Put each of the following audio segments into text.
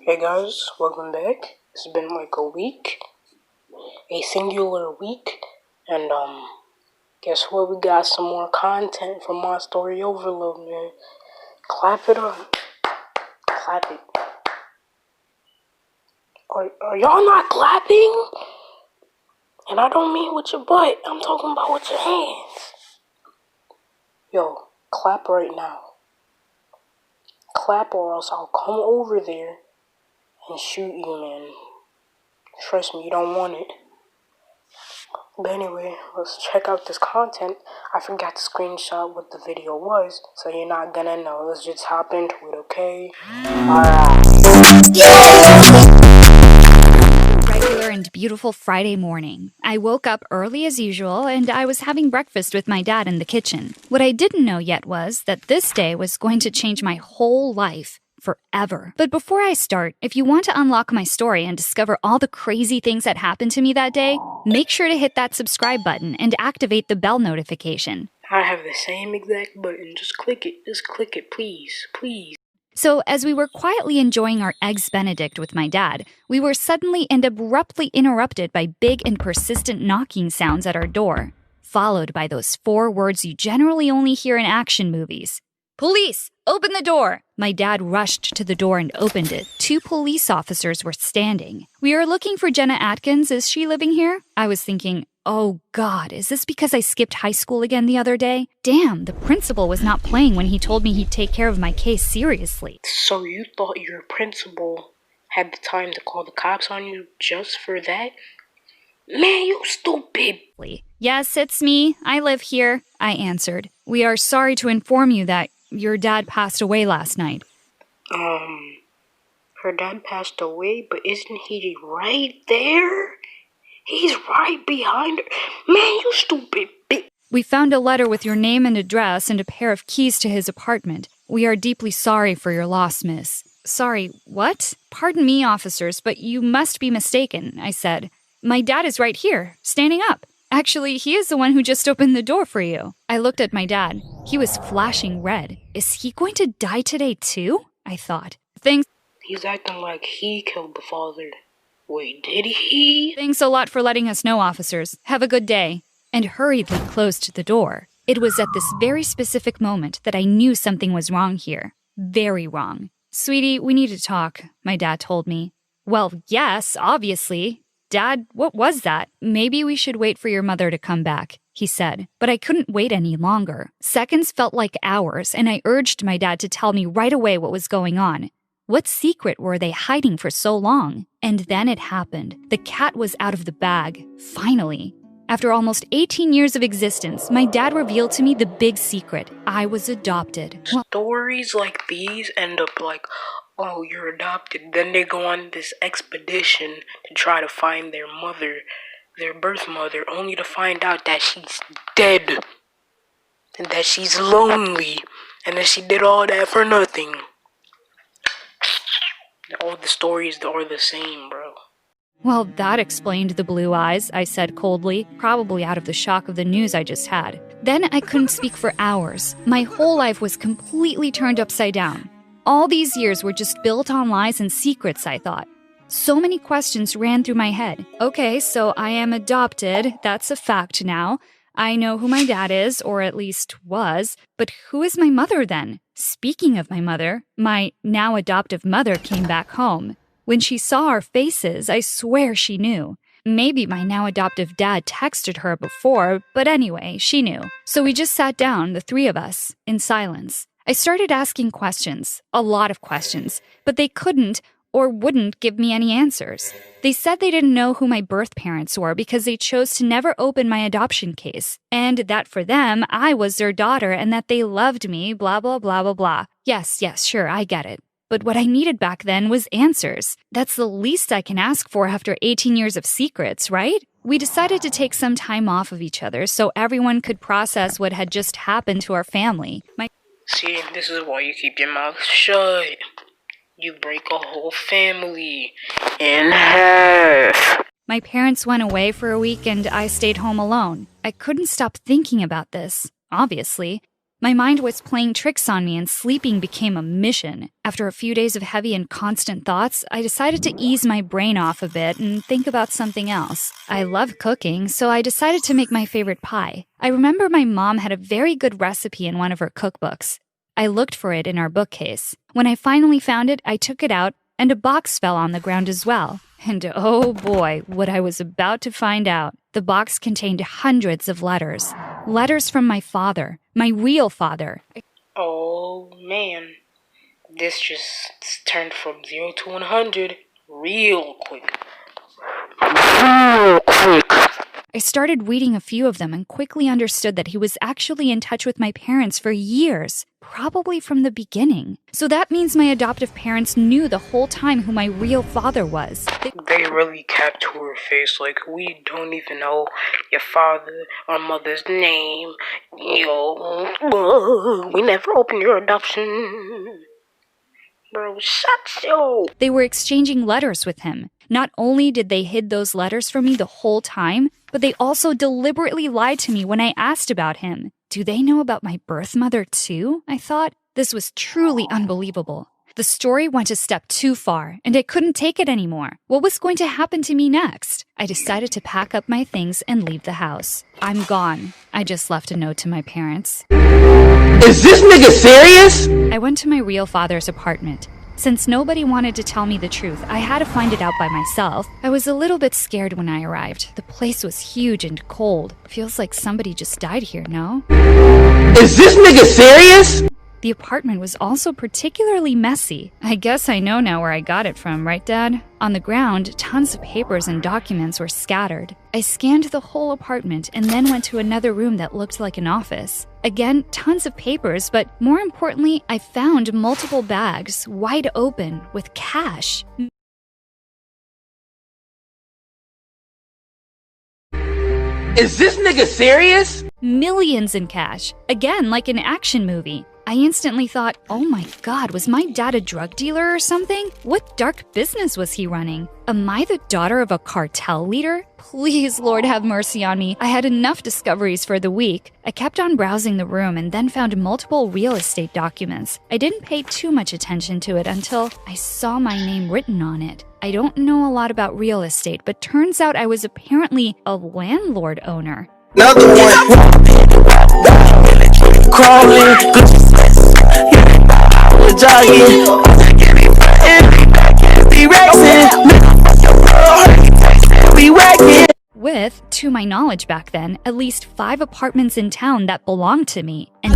Hey guys, welcome back. It's been like a week, a singular week, and guess what? We got some more content from my story overload, man. Clap it up, clap it. Are y'all not clapping? And I don't mean with your butt. I'm talking about with your hands. Yo, clap right now. Clap or else I'll come over there and shoot you, man. Trust me, you don't want it. But anyway, let's check out this content. I forgot to screenshot what the video was, so you're not gonna know. Let's just hop into it, okay? Alright. Regular and beautiful Friday morning. I woke up early as usual, and I was having breakfast with my dad in the kitchen. What I didn't know yet was that this day was going to change my whole life. Forever. But before I start, if you want to unlock my story and discover all the crazy things that happened to me that day, make sure to hit that subscribe button and activate the bell notification. I have the same exact button. Just click it, please, please. So, as we were quietly enjoying our Eggs Benedict with my dad, we were suddenly and abruptly interrupted by big and persistent knocking sounds at our door, followed by those 4 words you generally only hear in action movies. Police! Open the door! My dad rushed to the door and opened it. 2 police officers were standing. We are looking for Jenna Atkins. Is she living here? I was thinking, oh God, is this because I skipped high school again the other day? Damn, the principal was not playing when he told me he'd take care of my case seriously. So you thought your principal had the time to call the cops on you just for that? Man, you stupid. Yes, it's me. I live here, I answered. We are sorry to inform you that your dad passed away last night. Her dad passed away, but isn't he right there? He's right behind her. Man, you stupid bitch. We found a letter with your name and address and a pair of keys to his apartment. We are deeply sorry for your loss, miss. Sorry, what? Pardon me, officers, but you must be mistaken, I said. My dad is right here, standing up. Actually, he is the one who just opened the door for you. I looked at my dad. He was flashing red. Is he going to die today too? I thought. He's acting like he killed the father. Wait, did he? Thanks a lot for letting us know, officers. Have a good day. And hurriedly closed the door. It was at this very specific moment that I knew something was wrong here. Very wrong. Sweetie, we need to talk, my dad told me. Well, yes, obviously. Dad, what was that? Maybe we should wait for your mother to come back, he said. But I couldn't wait any longer. Seconds felt like hours, and I urged my dad to tell me right away what was going on. What secret were they hiding for so long? And then it happened. The cat was out of the bag, finally. After almost 18 years of existence, my dad revealed to me the big secret. I was adopted. Stories like these end up like, oh, you're adopted. Then they go on this expedition to try to find their mother, their birth mother, only to find out that she's dead. And that she's lonely. And that she did all that for nothing. All the stories are the same, bro. Well, that explained the blue eyes, I said coldly, probably out of the shock of the news I just had. Then I couldn't speak for hours. My whole life was completely turned upside down. All these years were just built on lies and secrets, I thought. So many questions ran through my head. Okay, so I am adopted. That's a fact now. I know who my dad is, or at least was. But who is my mother then? Speaking of my mother, my now adoptive mother came back home. When she saw our faces, I swear she knew. Maybe my now adoptive dad texted her before, but anyway, she knew. So we just sat down, the 3 of us, in silence. I started asking questions, a lot of questions, but they couldn't or wouldn't give me any answers. They said they didn't know who my birth parents were because they chose to never open my adoption case, and that for them, I was their daughter and that they loved me, blah, blah, blah, blah, blah. Yes, sure, I get it. But what I needed back then was answers. That's the least I can ask for after 18 years of secrets, right? We decided to take some time off of each other so everyone could process what had just happened to our family. See, this is why you keep your mouth shut. You break a whole family in half. My parents went away for a week and I stayed home alone. I couldn't stop thinking about this, obviously. My mind was playing tricks on me and sleeping became a mission. After a few days of heavy and constant thoughts, I decided to ease my brain off a bit and think about something else. I love cooking, so I decided to make my favorite pie. I remember my mom had a very good recipe in one of her cookbooks. I looked for it in our bookcase. When I finally found it, I took it out, and a box fell on the ground as well. And oh boy, what I was about to find out. The box contained hundreds of letters. Letters from my father, my real father. Oh man, this just turned from 0 to 100 real quick. Real quick. I started reading a few of them and quickly understood that he was actually in touch with my parents for years, probably from the beginning. So that means my adoptive parents knew the whole time who my real father was. They really kept to her face like, we don't even know your father or mother's name. We never opened your adoption. Bro, shut you. They were exchanging letters with him. Not only did they hid those letters from me the whole time, but they also deliberately lied to me when I asked about him. Do they know about my birth mother too? I thought. This was truly unbelievable. The story went a step too far, and I couldn't take it anymore. What was going to happen to me next? I decided to pack up my things and leave the house. I'm gone. I just left a note to my parents. Is this nigga serious? I went to my real father's apartment. Since nobody wanted to tell me the truth, I had to find it out by myself. I was a little bit scared when I arrived. The place was huge and cold. Feels like somebody just died here, no? Is this nigga serious? The apartment was also particularly messy. I guess I know now where I got it from, right, Dad? On the ground, tons of papers and documents were scattered. I scanned the whole apartment and then went to another room that looked like an office. Again, tons of papers, but more importantly, I found multiple bags, wide open, with cash. Is this nigga serious? Millions in cash. Again, like an action movie. I instantly thought, oh my god, was my dad a drug dealer or something? What dark business was he running? Am I the daughter of a cartel leader? Please, Lord, have mercy on me. I had enough discoveries for the week. I kept on browsing the room and then found multiple real estate documents. I didn't pay too much attention to it until I saw my name written on it. I don't know a lot about real estate, but turns out I was apparently a landlord owner. Another one. Crawling, jogging, with, to my knowledge back then, at least 5 apartments in town that belonged to me. And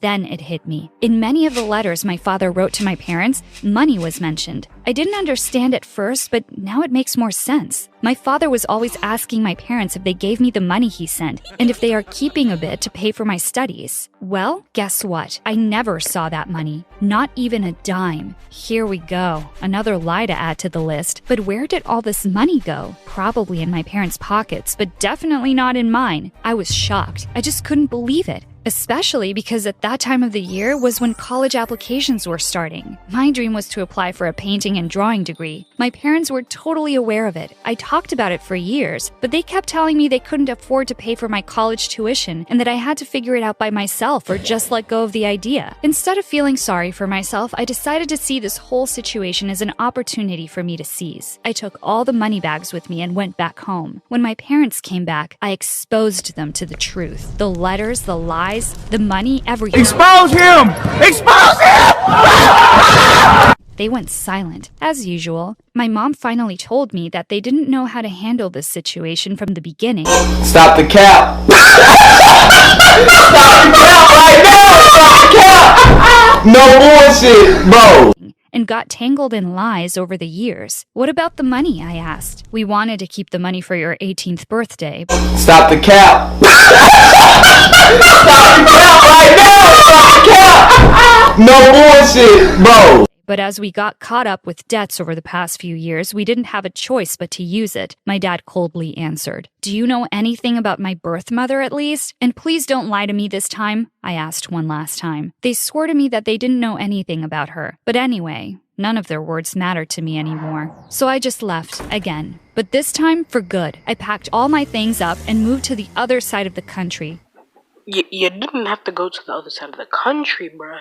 then it hit me. In many of the letters my father wrote to my parents, money was mentioned. I didn't understand at first, but now it makes more sense. My father was always asking my parents if they gave me the money he sent, and if they are keeping a bit to pay for my studies. Well, guess what? I never saw that money. Not even a dime. Here we go. Another lie to add to the list. But where did all this money go? Probably in my parents' pockets, but definitely not in mine. I was shocked. I just couldn't believe it. Especially because at that time of the year was when college applications were starting. My dream was to apply for a painting and drawing degree. My parents were totally aware of it. I talked about it for years, but they kept telling me they couldn't afford to pay for my college tuition and that I had to figure it out by myself or just let go of the idea. Instead of feeling sorry for myself, I decided to see this whole situation as an opportunity for me to seize. I took all the money bags with me and went back home. When my parents came back, I exposed them to the truth. The letters, the lies, the money, everything. Expose him! Expose him! They went silent, as usual. My mom finally told me that they didn't know how to handle this situation from the beginning. Stop the cap! Stop the cap right now! Stop the cap! No bullshit, bro! And got tangled in lies over the years. What about the money, I asked. We wanted to keep the money for your 18th birthday. Stop the cap! Stop the cap right now! Stop the cap! No bullshit, bro! But as we got caught up with debts over the past few years, we didn't have a choice but to use it, my dad coldly answered. Do you know anything about my birth mother at least? And please don't lie to me this time, I asked one last time. They swore to me that they didn't know anything about her. But anyway, None of their words mattered to me anymore. So I just left, again. But this time, for good. I packed all my things up and moved to the other side of the country. You didn't have to go to the other side of the country, bruh.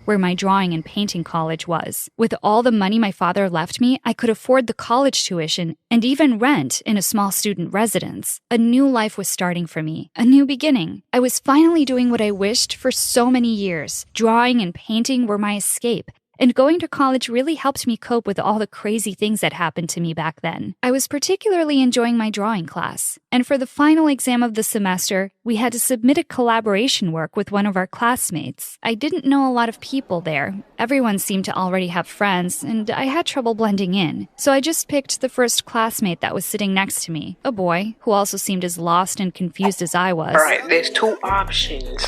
Where my drawing and painting college was. With all the money my father left me, I could afford the college tuition and even rent in a small student residence. A new life was starting for me, a new beginning. I was finally doing what I wished for so many years. Drawing and painting were my escape. And going to college really helped me cope with all the crazy things that happened to me back then. I was particularly enjoying my drawing class. And for the final exam of the semester, we had to submit a collaboration work with one of our classmates. I didn't know a lot of people there. Everyone seemed to already have friends, and I had trouble blending in. So I just picked the first classmate that was sitting next to me, a boy who also seemed as lost and confused as I was. Alright, there's two options.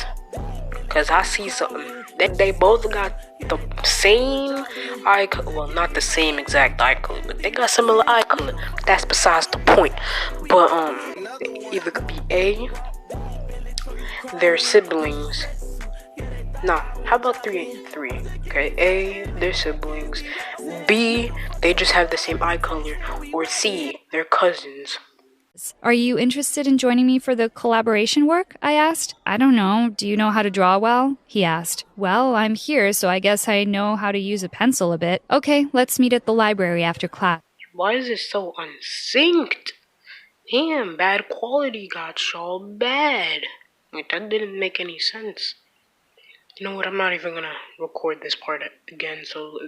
Because I see something. That they both got the same eye color. Well, not the same exact eye color, but they got similar eye color. That's besides the point. But, either could be A, their siblings. Nah, how about three? Okay, A, their siblings. B, they just have the same eye color. Or C, they're cousins. Are you interested in joining me for the collaboration work? I asked. I don't know. Do you know how to draw well? He asked. Well, I'm here, so I guess I know how to use a pencil a bit. Okay, let's meet at the library after class. Why is it so unsynced? Damn, bad quality got so bad. Like, that didn't make any sense. You know what, I'm not even gonna record this part again, so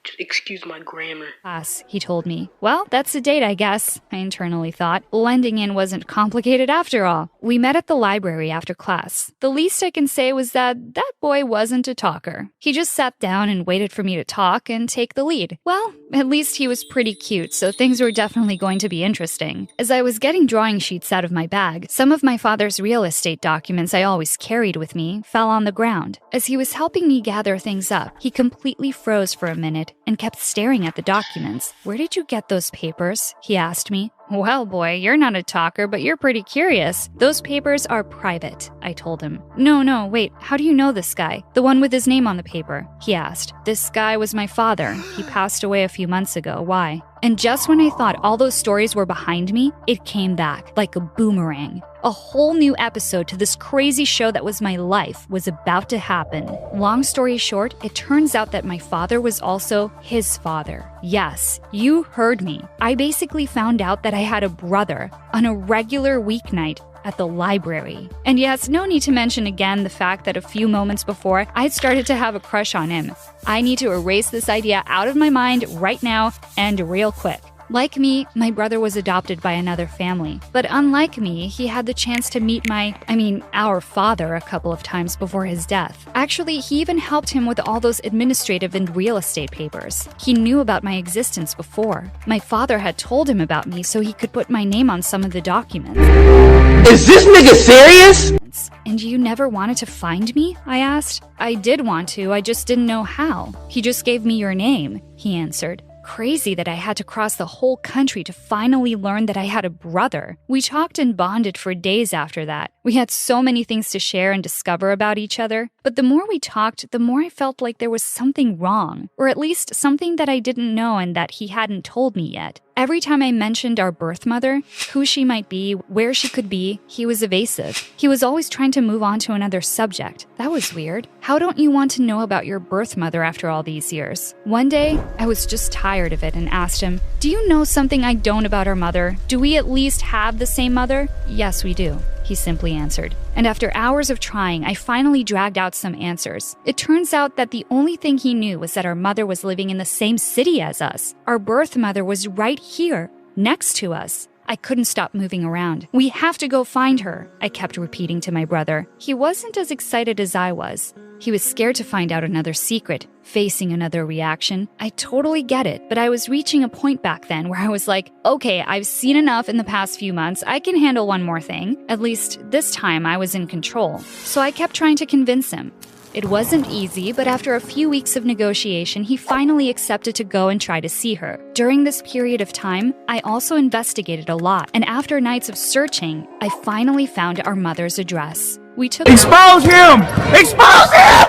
just excuse my grammar. Class, he told me. Well, that's a date, I guess, I internally thought. Blending in wasn't complicated after all. We met at the library after class. The least I can say was that boy wasn't a talker. He just sat down and waited for me to talk and take the lead. Well, at least he was pretty cute, so things were definitely going to be interesting. As I was getting drawing sheets out of my bag, some of my father's real estate documents I always carried with me fell on the ground. As he was helping me gather things up, he completely froze for a minute and kept staring at the documents. Where did you get those papers? He asked me. Well, boy, you're not a talker, but you're pretty curious. Those papers are private, I told him. No, wait, how do you know this guy? The one with his name on the paper, he asked. This guy was my father. He passed away a few months ago. Why? And just when I thought all those stories were behind me, it came back like a boomerang. A whole new episode to this crazy show that was my life was about to happen. Long story short, it turns out that my father was also his father. Yes, you heard me. I basically found out that I had a brother on a regular weeknight at the library. And yes, no need to mention again the fact that a few moments before, I'd started to have a crush on him. I need to erase this idea out of my mind right now and real quick. Like me, my brother was adopted by another family. But unlike me, he had the chance to meet our father a couple of times before his death. Actually, he even helped him with all those administrative and real estate papers. He knew about my existence before. My father had told him about me so he could put my name on some of the documents. Is this nigga serious? And you never wanted to find me? I asked. I did want to, I just didn't know how. He just gave me your name, he answered. Crazy that I had to cross the whole country to finally learn that I had a brother. We talked and bonded for days after that. We had so many things to share and discover about each other. But the more we talked, the more I felt like there was something wrong, or at least something that I didn't know and that he hadn't told me yet. Every time I mentioned our birth mother, who she might be, where she could be, he was evasive. He was always trying to move on to another subject. That was weird. How don't you want to know about your birth mother after all these years? One day, I was just tired of it and asked him, do you know something I don't about our mother? Do we at least have the same mother? Yes, we do, he simply answered. And after hours of trying, I finally dragged out some answers. It turns out that the only thing he knew was that our mother was living in the same city as us. Our birth mother was right here, next to us. I couldn't stop moving around. We have to go find her, I kept repeating to my brother. He wasn't as excited as I was. He was scared to find out another secret, facing another reaction. I totally get it, but I was reaching a point back then where I was like, okay, I've seen enough in the past few months. I can handle one more thing. At least this time I was in control. So I kept trying to convince him. It wasn't easy, but after a few weeks of negotiation, he finally accepted to go and try to see her. During this period of time, I also investigated a lot, and after nights of searching, I finally found our mother's address. We took Expose him! Expose him!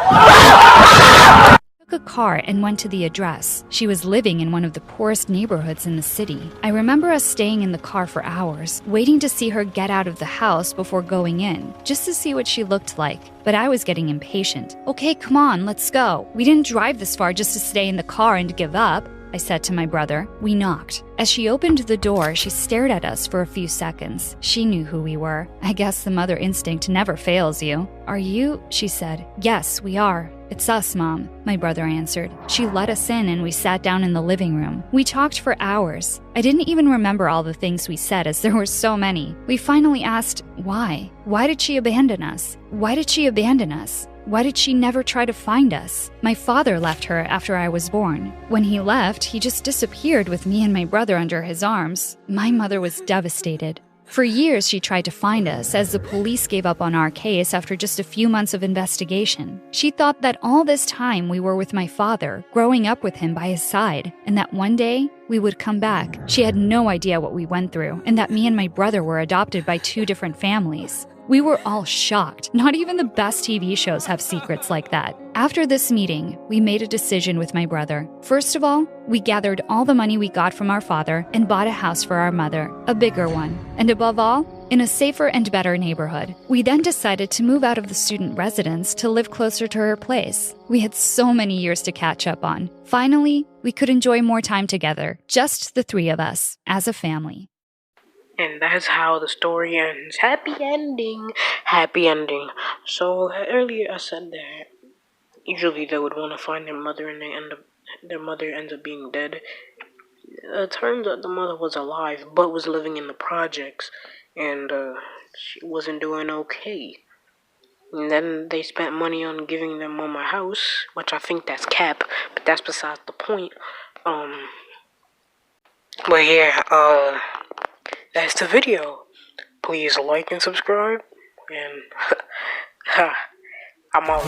a car and went to the address. She was living in one of the poorest neighborhoods in the city. I remember us staying in the car for hours, waiting to see her get out of the house before going in, just to see what she looked like. But I was getting impatient. Okay, come on, let's go. We didn't drive this far just to stay in the car and give up, I said to my brother. We knocked. As she opened the door, she stared at us for a few seconds. She knew who we were. I guess the mother instinct never fails you. Are you? She said. Yes, we are. It's us, Mom, my brother answered. She let us in and we sat down in the living room. We talked for hours. I didn't even remember all the things we said as there were so many. We finally asked, why? Why did she abandon us? Why did she abandon us? Why did she never try to find us? My father left her after I was born. When he left, he just disappeared with me and my brother under his arms. My mother was devastated. For years, she tried to find us as the police gave up on our case after just a few months of investigation. She thought that all this time we were with my father, growing up with him by his side, and that one day we would come back. She had no idea what we went through, and that me and my brother were adopted by 2 different families. We were all shocked. Not even the best TV shows have secrets like that. After this meeting, we made a decision with my brother. First of all, we gathered all the money we got from our father and bought a house for our mother, a bigger one. And above all, in a safer and better neighborhood. We then decided to move out of the student residence to live closer to her place. We had so many years to catch up on. Finally, we could enjoy more time together, just the 3 of us, as a family. And that's how the story ends. Happy ending. Happy ending. So earlier I said that usually they would want to find their mother and their mother ends up being dead. It turns out the mother was alive but was living in the projects and she wasn't doing okay. And then they spent money on giving their mom a house, which I think that's cap, but that's besides the point. But yeah, that's the video. Please like and subscribe, and I'm out.